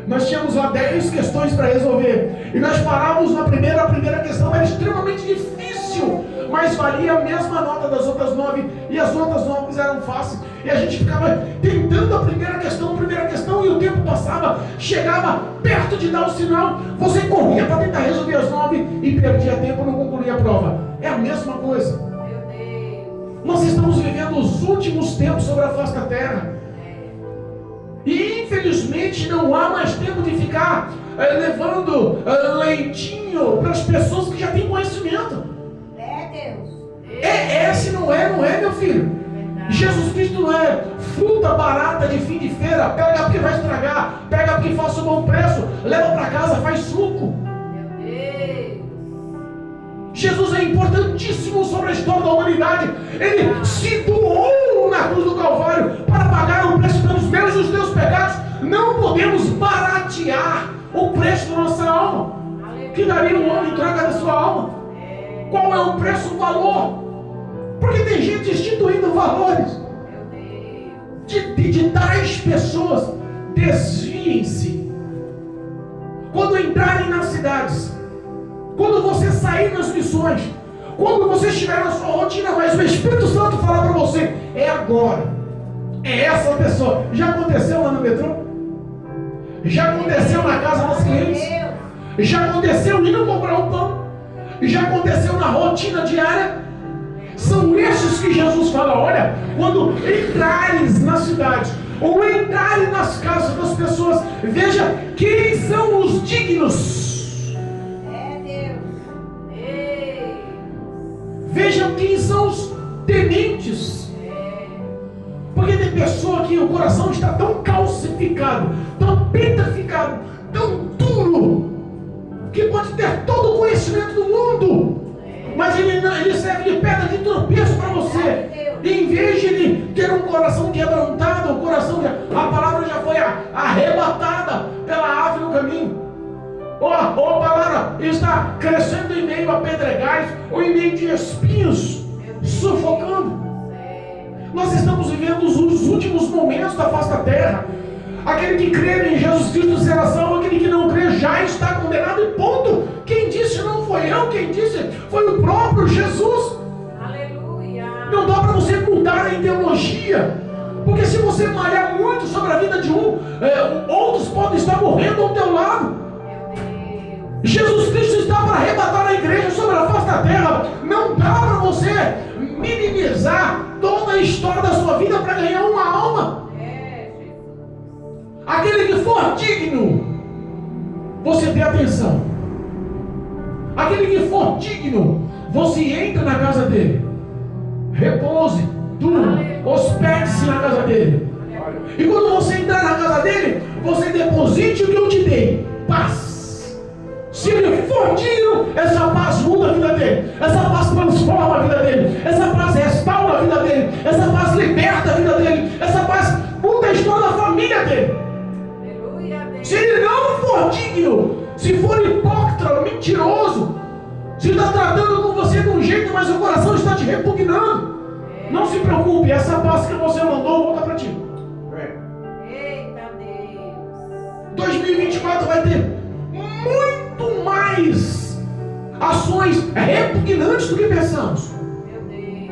Nós tínhamos lá 10 questões para resolver, e nós parávamos na primeira. A primeira questão era extremamente difícil, mas valia a mesma nota das outras 9, e as outras 9 eram fáceis, e a gente ficava tentando a primeira questão, e o tempo passava, chegava perto de dar o sinal, você corria para tentar resolver as 9 e perdia tempo, não concluía a prova. É a mesma coisa. Meu Deus. Nós estamos vivendo os últimos tempos sobre a face da terra, e infelizmente não há mais tempo de ficar levando leitinho para as pessoas que já têm conhecimento. Se não é, meu filho. Jesus Cristo não é fruta barata de fim de feira. Pega porque vai estragar, pega porque faz um bom preço, leva para casa, faz suco. Meu Deus. Jesus é importantíssimo sobre a história da humanidade. Ele se doou na cruz do Calvário para anunciar o preço da nossa alma. Que daria um homem em troca da sua alma? Qual é o preço, o valor? Porque tem gente instituindo valores. De tais pessoas, desviem-se. Quando entrarem nas cidades, quando você sair nas missões, quando você estiver na sua rotina, mas o Espírito Santo falar para você, é agora, é essa pessoa. Já aconteceu lá no metrô? Já aconteceu na casa dos clientes? Já aconteceu indo comprar um pão? Já aconteceu na rotina diária? São esses que Jesus fala, olha, quando entrares na cidade, ou entrares nas casas das pessoas, veja quem são os dignos. Vejam quem são os tementes. Porque tem pessoa que o coração está tão calcificado, tão petrificado, tão duro, que pode ter todo o conhecimento do mundo, mas ele serve de pedra de tropeço para você. E em vez de ele ter um coração quebrantado, a palavra já foi arrebatada pela ave no caminho. Ou a palavra está crescendo em meio a pedregais, ou em meio de espinhos, sufocando. Nós estamos vivendo os últimos momentos da face da terra. Aquele que crê em Jesus Cristo será salvo, aquele que não crê já está condenado, e ponto. Quem disse não foi eu, quem disse foi o próprio Jesus. Aleluia. Não dá para você mudar a ideologia, porque se você malhar muito sobre a vida de outros podem estar morrendo ao teu lado. Jesus Cristo está para arrebatar a igreja sobre a face da terra. Não dá para você minimizar toda a história da sua vida para ganhar uma alma. Aquele que for digno, você dê atenção. Aquele que for digno, você entra na casa dele, repouse, durma, hospede-se na casa dele. E quando você entrar na casa dele, você deposite o que eu te dei: paz. Se ele for digno, essa paz muda a vida dele, essa paz transforma a vida dele, essa paz restaura a vida dele, essa paz liberta a vida dele, essa paz muda a história da família dele. Se ele não for digno, se for hipócrita, mentiroso, se está tratando com você de um jeito, mas o coração está te repugnando, não se preocupe, essa paz que você mandou volta para ti. Eita Deus. 2024 vai ter muito mais ações repugnantes do que pensamos. Meu Deus.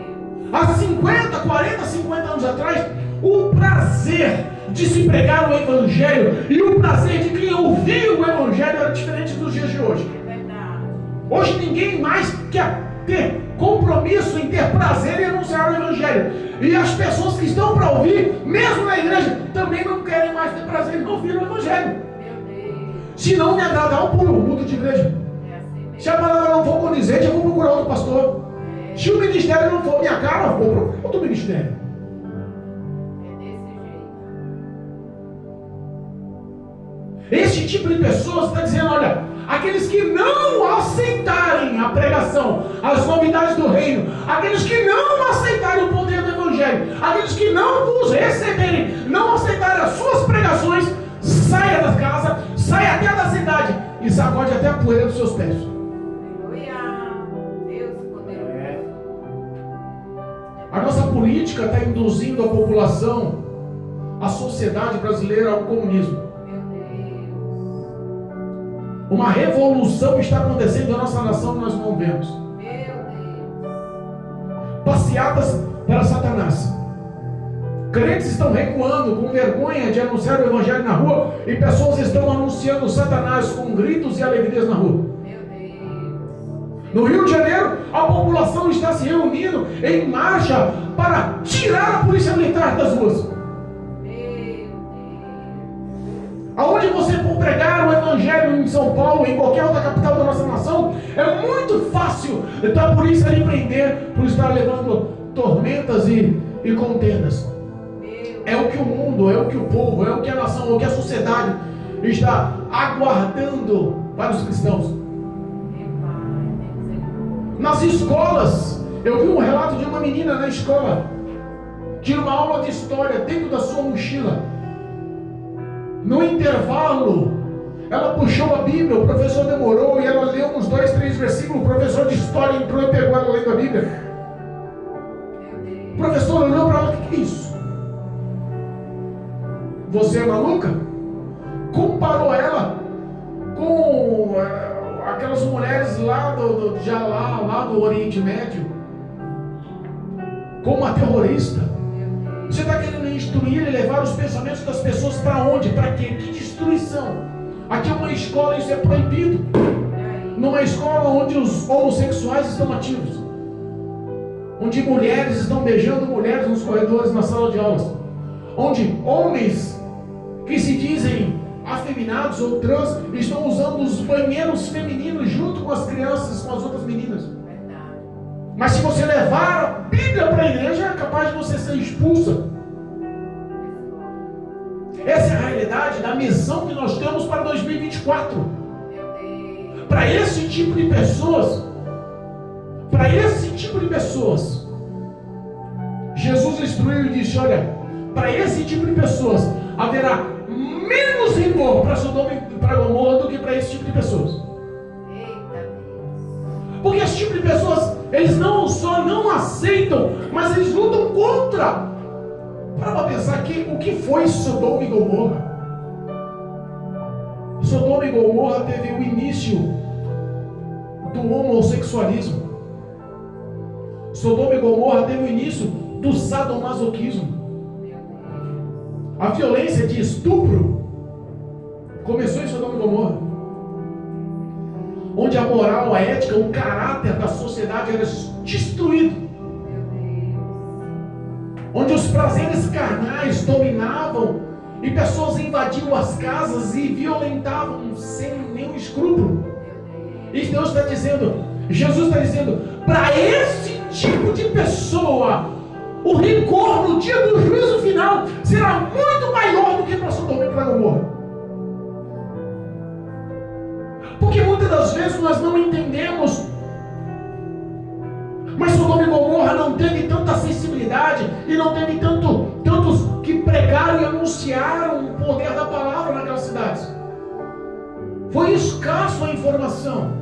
Há 50, 40, 50 anos atrás, o prazer de se pregar o Evangelho e o prazer de quem ouvia o Evangelho era diferente dos dias de hoje. É verdade. Hoje ninguém mais quer ter compromisso em ter prazer em anunciar o Evangelho. E as pessoas que estão para ouvir, mesmo na igreja, também não querem mais ter prazer em ouvir o Evangelho. Meu Deus. Se não me agradar, eu pulo, mudo de igreja. É assim mesmo. Se a palavra não for condizente, eu vou procurar outro pastor. Se o ministério não for minha cara, eu vou procurar outro ministério. É desse jeito. Esse tipo de pessoas está dizendo, olha, aqueles que não aceitarem a pregação, as novidades do reino, aqueles que não aceitarem o poder do Evangelho, aqueles que não vos receberem, não aceitarem as suas pregações, saia da casa, saia até da cidade e sacode até a poeira dos seus pés. Aleluia. Deus poderoso. A nossa política está induzindo a população, a sociedade brasileira ao comunismo. Meu Deus. Uma revolução está acontecendo na nossa nação que nós não vemos. Meu Deus. Passeatas para Satanás. Crentes estão recuando com vergonha de anunciar o Evangelho na rua, e pessoas estão anunciando Satanás com gritos e alegrias na rua. Meu Deus. No Rio de Janeiro, a população está se reunindo em marcha para tirar a polícia militar das ruas. Meu Deus. Aonde você for pregar o Evangelho em São Paulo, em qualquer outra capital da nossa nação, é muito fácil da polícia lhe prender por estar levando tormentas e contendas. É o que o mundo, é o que o povo, é o que a nação, é o que a sociedade está aguardando para os cristãos. Nas escolas, eu vi um relato de uma menina na escola, tinha uma aula de história dentro da sua mochila. No intervalo, Ela puxou a Bíblia, o professor demorou e ela leu uns 2, 3 versículos. O professor de história entrou e pegou ela lendo a Bíblia. O professor olhou para ela: o que é isso? Você é maluca? Comparou ela com aquelas mulheres lá do Oriente Médio, como uma terrorista. Você está querendo instruir e levar os pensamentos das pessoas para onde? Para quê? Que destruição. Aqui é uma escola, isso é proibido. Numa escola onde os homossexuais estão ativos, onde mulheres estão beijando mulheres nos corredores, na sala de aulas, onde homens que se dizem afeminados ou trans estão usando os banheiros femininos junto com as crianças, com as outras meninas. Mas se você levar a Bíblia para a igreja, é capaz de você ser expulsa. Essa é a realidade da missão que nós temos para 2024. Para esse tipo de pessoas, Jesus instruiu e disse: olha, para esse tipo de pessoas haverá menos rigor para Sodoma e para Gomorra do que para esse tipo de pessoas. Porque esse tipo de pessoas, eles não só não aceitam, mas eles lutam contra. Para pensar que o que foi Sodoma e Gomorra? Sodoma e Gomorra teve o início do homossexualismo. Sodoma e Gomorra teve o início do sadomasoquismo. A violência de estupro começou em Sodoma e Gomorra, onde a moral, a ética, o caráter da sociedade era destruído, onde os prazeres carnais dominavam e pessoas invadiam as casas e violentavam sem nenhum escrúpulo. E Deus está dizendo, Jesus está dizendo, para esse tipo de pessoa, o rigor no dia do juízo final será muito maior do que para Sodoma e para Gomorra. Porque muitas das vezes nós não entendemos, mas Sodoma e Gomorra não teve tanta sensibilidade e não teve tantos que pregaram e anunciaram o poder da palavra naquelas cidades. Foi escasso a informação.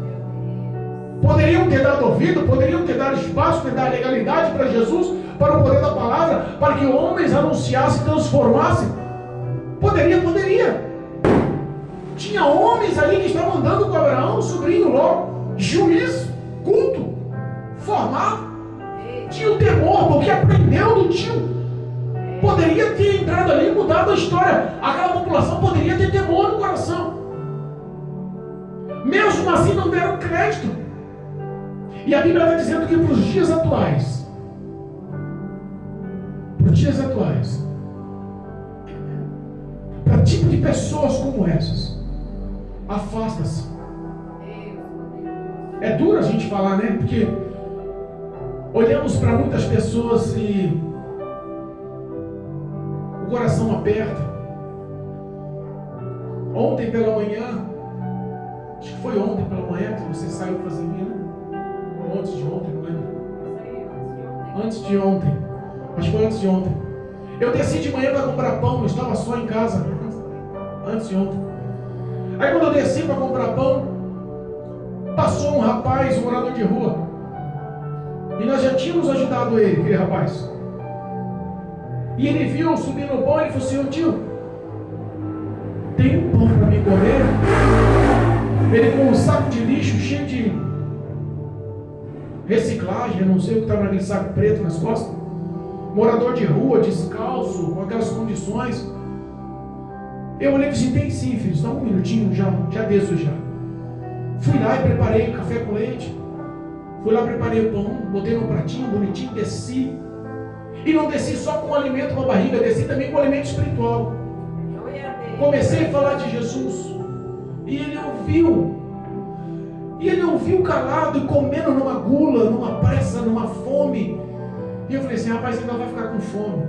Poderiam ter dado ouvido, poderiam ter dado espaço, ter dado legalidade para Jesus, para o poder da palavra, para que homens anunciassem, transformassem. Poderia. Tinha homens ali que estavam andando com Abraão, sobrinho Ló, juiz, culto, formado. Tinha o temor, porque aprendeu do tio. Poderia ter entrado ali e mudado a história. Aquela população poderia ter temor no coração. Mesmo assim não deram crédito. E a Bíblia está dizendo que para os dias atuais, para tipo de pessoas como essas, afasta-se. É duro a gente falar, né? Porque olhamos para muitas pessoas e o coração aperta. Ontem pela manhã, acho que foi ontem pela manhã que você saiu para Zimina, né? Ou antes de ontem, não lembro. Antes de ontem, acho que foi antes de ontem. Eu desci de manhã para comprar pão, eu estava só em casa, antes de ontem. Aí quando eu desci para comprar pão, passou um rapaz, um morador de rua, e nós já tínhamos ajudado ele, aquele rapaz. E ele viu subindo o pão e ele falou assim: ô tio, tem um pão para mim comer? Ele com um saco de lixo cheio de reciclagem, eu não sei o que estava naquele saco preto nas costas. Morador de rua, descalço, com aquelas condições. Eu olhei e disse: tem sim, filho, só um minutinho, já desço já. Fui lá e preparei café com leite. Fui lá, preparei o pão, botei no pratinho bonitinho, desci. E não desci só com o alimento para a barriga, desci também com o alimento espiritual. Comecei a falar de Jesus. E ele ouviu. E ele ouviu calado e comendo numa gula, numa pressa, numa fome. E eu falei assim: rapaz, ainda vai ficar com fome.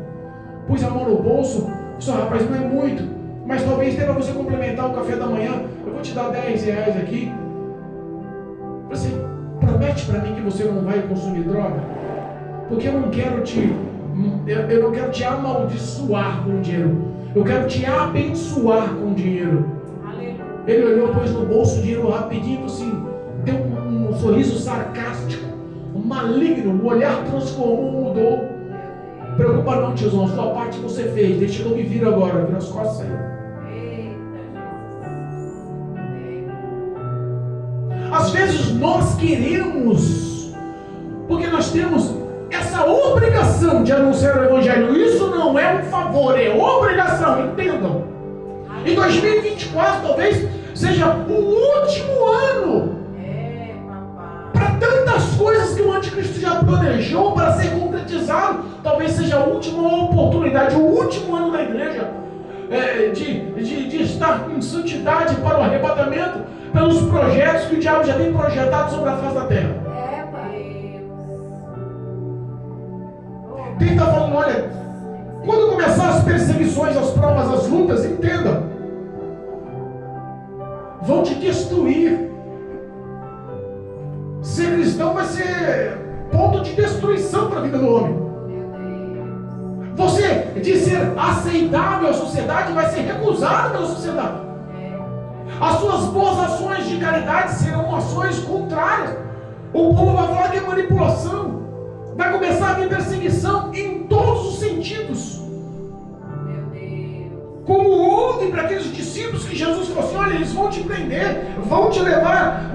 Pus a mão no bolso. Disse: rapaz, não é muito, mas talvez dê para você complementar o café da manhã. Eu vou te dar R$10 aqui. Você promete para mim que você não vai consumir droga? Porque eu não quero te amaldiçoar com dinheiro. Eu quero te abençoar com dinheiro. Ele olhou, pôs no bolso o dinheiro rapidinho, assim, deu um sorriso sarcástico, maligno, o olhar transformou, mudou. Preocupa não, tiozão, a sua parte você fez, deixa eu me vir agora, vira as costas aí. Às vezes nós queremos, porque nós temos essa obrigação de anunciar o Evangelho. Isso não é um favor, é obrigação, entendam. Em 2024 talvez seja o último ano para tantas coisas que o anticristo já planejou para ser concretizado. Talvez seja a última oportunidade, o último ano da igreja de estar em santidade para o arrebatamento, pelos projetos que o diabo já tem projetado sobre a face da terra. Quem está falando, olha, quando começar as perseguições, as provas, as lutas, entenda, vão te destruir. Ser cristão vai ser ponto de destruição para a vida do homem. Você, de ser aceitável à sociedade, vai ser recusado pela sociedade. As suas boas ações de caridade serão ações contrárias. O povo vai falar que é manipulação. Vai começar a vir perseguição em todos os sentidos. Como houve para aqueles discípulos que Jesus falou assim: olha, eles vão te prender, vão te levar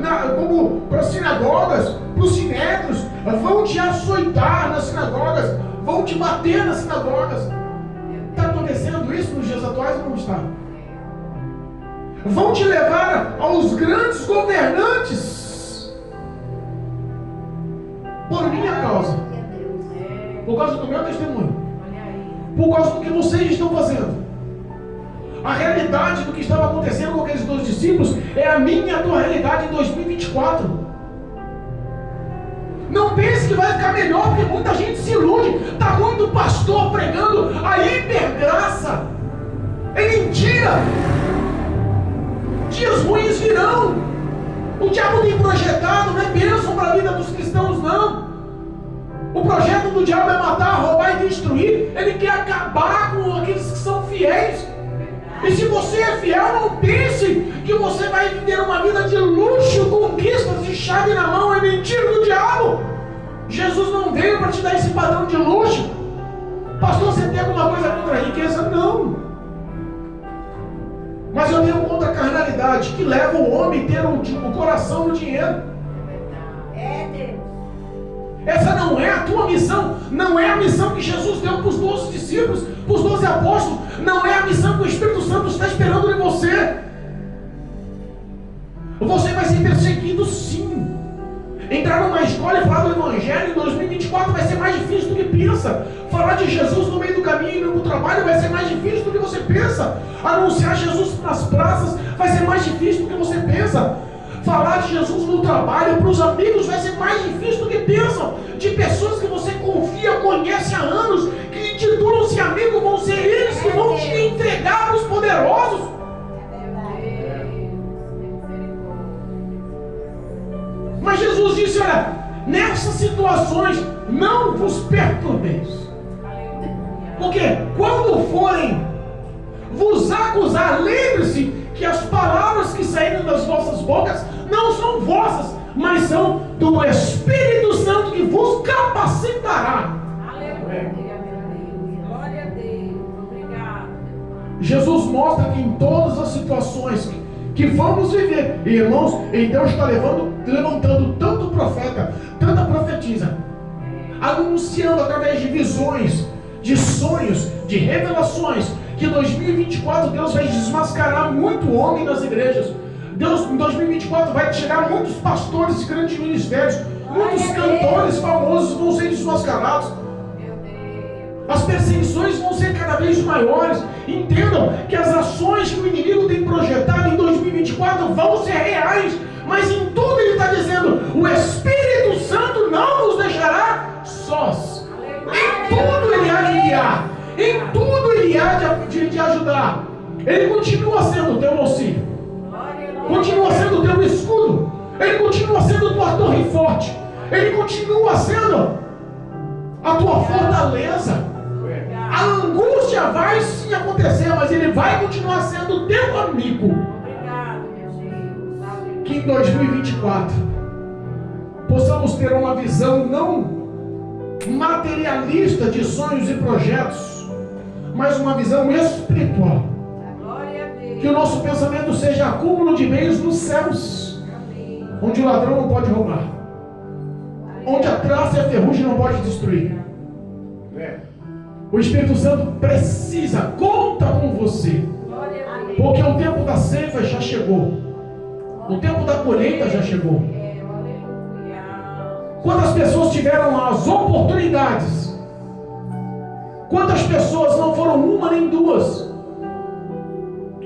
para as sinagogas, para os sinédrios, vão te açoitar nas sinagogas, vão te bater nas sinagogas. Está acontecendo isso nos dias atuais ou não está? Vão te levar aos grandes governantes por minha causa, por causa do meu testemunho, por causa do que vocês estão fazendo. A realidade do que estava acontecendo com aqueles 12 discípulos é a minha e a tua realidade em 2024. Não pense que vai ficar melhor, porque muita gente se ilude. Está muito pastor pregando a hipergraça. É mentira. Dias ruins virão. O diabo tem projetado, não é bênção para a vida dos cristãos, não. O projeto do diabo é matar, roubar e destruir. Ele quer acabar com aqueles que são fiéis. E se você é fiel, não pense que você vai viver uma vida de luxo, conquistas de chave na mão. É mentira do diabo. Jesus não veio para te dar esse padrão de luxo. Pastor, você tem alguma coisa contra a riqueza? Não. Mas eu tenho contra a carnalidade, que leva o homem a ter o coração no dinheiro. Essa não é a tua missão. Não é a missão que Jesus deu para os 12 discípulos, para os 12 apóstolos. Não é a missão que o Espírito Santo está esperando de você. Você vai ser perseguido, sim. Entrar numa escola e falar do Evangelho em 2024 vai ser mais difícil do que pensa. Falar de Jesus no meio do caminho e no trabalho vai ser mais difícil do que você pensa. Anunciar Jesus nas praças vai ser mais difícil do que você pensa. Falar de Jesus no trabalho para os amigos vai ser mais difícil do que pensam. De pessoas que você confia, conhece há anos, que lhe titulam-se amigo, vão ser eles que vão te entregar para os poderosos. Mas Jesus disse: olha, nessas situações não vos perturbeis. Porque quando forem vos acusar, lembre-se que as palavras que saíram das vossas bocas não são vossas, mas são do Espírito Santo que vos capacitará. Aleluia. Glória a Deus. Obrigado. Jesus mostra que em todas as situações que vamos viver, irmãos, em Deus está levantando tanto profeta, tanta profetisa, anunciando através de visões, de sonhos, de revelações, que em 2024 Deus vai desmascarar muito homem nas igrejas. Deus em 2024 vai tirar muitos pastores de grandes ministérios, muitos cantores famosos vão ser desmascarados. As perseguições vão ser cada vez maiores. Entendam que as ações que o inimigo tem projetado em 2024 vão ser reais, mas em tudo ele está dizendo: o Espírito Santo não nos deixará sós. Em tudo ele há de guiar, em tudo ele há de ajudar. Ele continua sendo o teu auxílio, continua sendo o teu escudo, ele continua sendo a tua torre forte, ele continua sendo a tua fortaleza. A angústia vai sim acontecer, mas ele vai continuar sendo teu amigo. que em 2024 possamos ter uma visão não materialista de sonhos e projetos, mas uma visão espiritual. Que o nosso pensamento seja acúmulo de bens nos céus, onde o ladrão não pode roubar, onde a traça e a ferrugem não pode destruir. O Espírito Santo precisa, conta com você, porque o tempo da ceifa já chegou, o tempo da colheita já chegou. Quantas pessoas tiveram as oportunidades? Quantas pessoas não foram uma nem duas?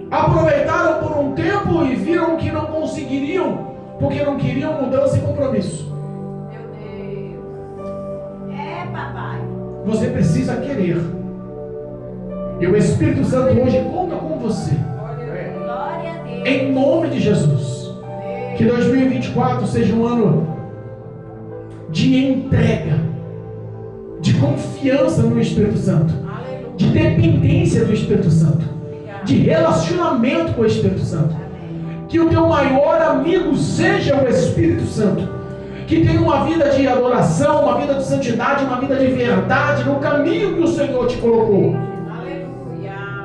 Aproveitaram por um tempo e viram que não conseguiriam, porque não queriam mudança e compromisso. Meu Deus. É, papai. Você precisa querer. E o Espírito Santo hoje conta com você. Glória a Deus. Em nome de Jesus. Que 2024 seja um ano de entrega, de confiança no Espírito Santo, de dependência do Espírito Santo, de relacionamento com o Espírito Santo. Que o teu maior amigo seja o Espírito Santo, que tenha uma vida de adoração, uma vida de santidade, uma vida de verdade no caminho que o Senhor te colocou.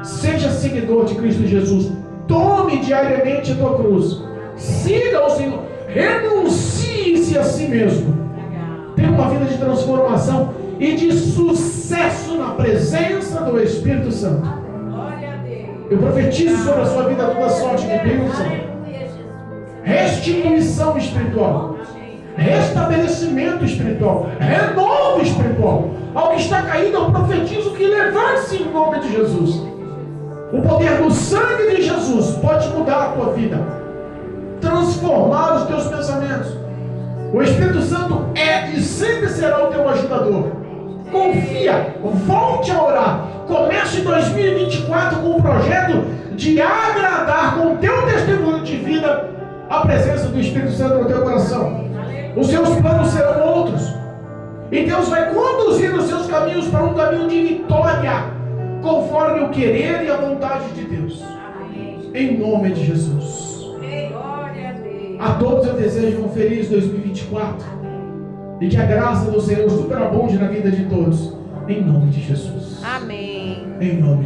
Seja seguidor de Cristo Jesus. Tome diariamente a tua cruz, siga o Senhor, renuncie-se a si mesmo. Tenha uma vida de transformação e de sucesso na presença do Espírito Santo. Eu profetizo sobre a sua vida toda sorte de bênção, restituição espiritual, restabelecimento espiritual, renovo espiritual. Ao que está caído, eu profetizo que levante-se em nome de Jesus. O poder do sangue de Jesus pode mudar a tua vida, transformar os teus pensamentos. O Espírito Santo é e sempre será o teu ajudador. Confia, volte a orar. Comece 2024 com o projeto de agradar com o teu testemunho de vida a presença do Espírito Santo no teu coração. Os seus planos serão outros. E Deus vai conduzir os seus caminhos para um caminho de vitória, conforme o querer e a vontade de Deus. Em nome de Jesus. A todos eu desejo um feliz 2024. E que a graça do Senhor superabunde na vida de todos. Em nome de Jesus. Amém. Em nome de